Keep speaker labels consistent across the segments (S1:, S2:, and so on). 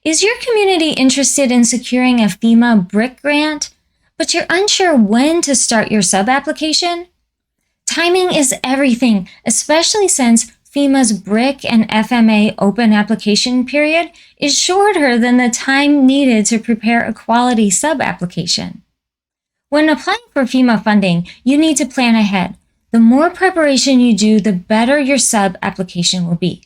S1: Is your community interested in securing a FEMA BRIC grant, but you're unsure when to start your sub-application? Timing is everything, especially since FEMA's BRIC and FMA open application period is shorter than the time needed to prepare a quality sub-application. When applying for FEMA funding, you need to plan ahead. The more preparation you do, the better your sub-application will be.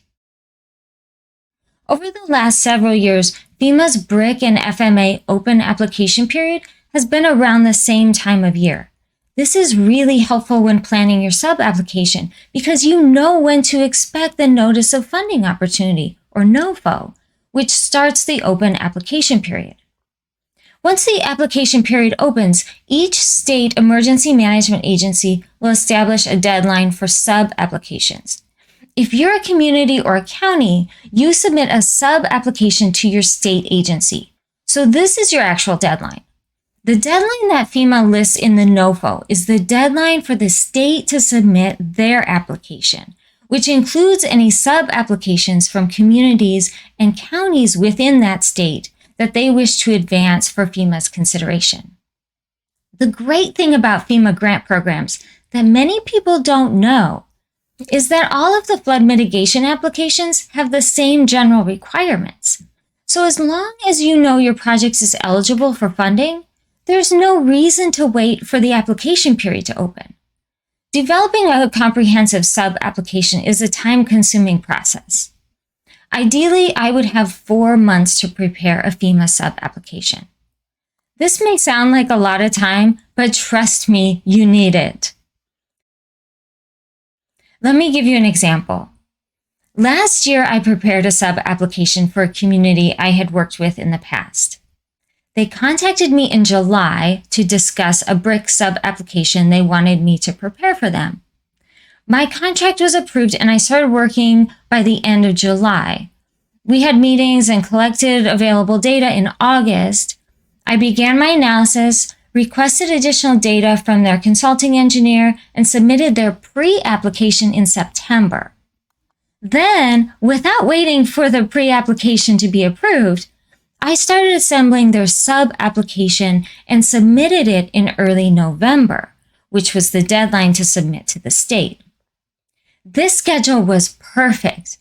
S1: Over the last several years, FEMA's BRIC and FMA open application period has been around the same time of year. This is really helpful when planning your sub-application because you know when to expect the Notice of Funding Opportunity, or NOFO, which starts the open application period. Once the application period opens, each state emergency management agency will establish a deadline for sub-applications. If you're a community or a county, you submit a sub-application to your state agency. So this is your actual deadline. The deadline that FEMA lists in the NOFO is the deadline for the state to submit their application, which includes any sub-applications from communities and counties within that state that they wish to advance for FEMA's consideration. The great thing about FEMA grant programs that many people don't know is that all of the flood mitigation applications have the same general requirements. So as long as you know your project is eligible for funding, there's no reason to wait for the application period to open. Developing a comprehensive sub-application is a time-consuming process. Ideally, I would have 4 months to prepare a FEMA sub-application. This may sound like a lot of time, but trust me, you need it. Let me give you an example. Last year, I prepared a sub-application for a community I had worked with in the past. They contacted me in July to discuss a BRIC sub-application they wanted me to prepare for them. My contract was approved and I started working by the end of July. We had meetings and collected available data in August. I began my analysis, requested additional data from their consulting engineer, and submitted their pre-application in September. Then, without waiting for the pre-application to be approved, I started assembling their sub-application and submitted it in early November, which was the deadline to submit to the state. This schedule was perfect.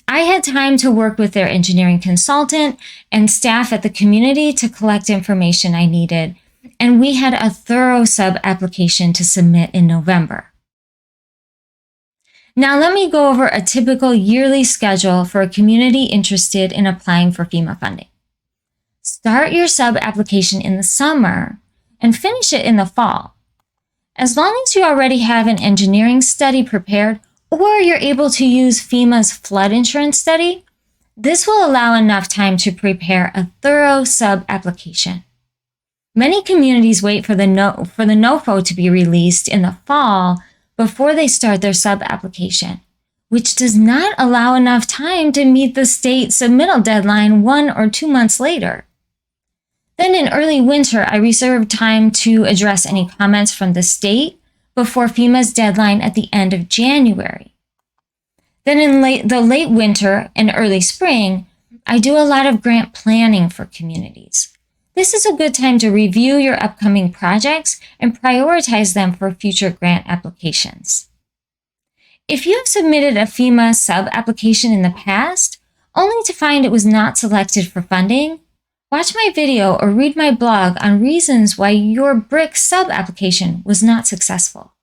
S1: I had time to work with their engineering consultant and staff at the community to collect information I needed, and we had a thorough sub-application to submit in November. Now let me go over a typical yearly schedule for a community interested in applying for FEMA funding. Start your sub-application in the summer and finish it in the fall. As long as you already have an engineering study prepared or you're able to use FEMA's flood insurance study, this will allow enough time to prepare a thorough sub-application. Many communities wait for the NOFO to be released in the fall before they start their sub-application, which does not allow enough time to meet the state submittal deadline 1 or 2 months later. Then in early winter, I reserved time to address any comments from the state before FEMA's deadline at the end of January. Then in the late winter and early spring, I do a lot of grant planning for communities. This is a good time to review your upcoming projects and prioritize them for future grant applications. If you have submitted a FEMA sub-application in the past, only to find it was not selected for funding, watch my video or read my blog on reasons why your BRIC sub-application was not successful.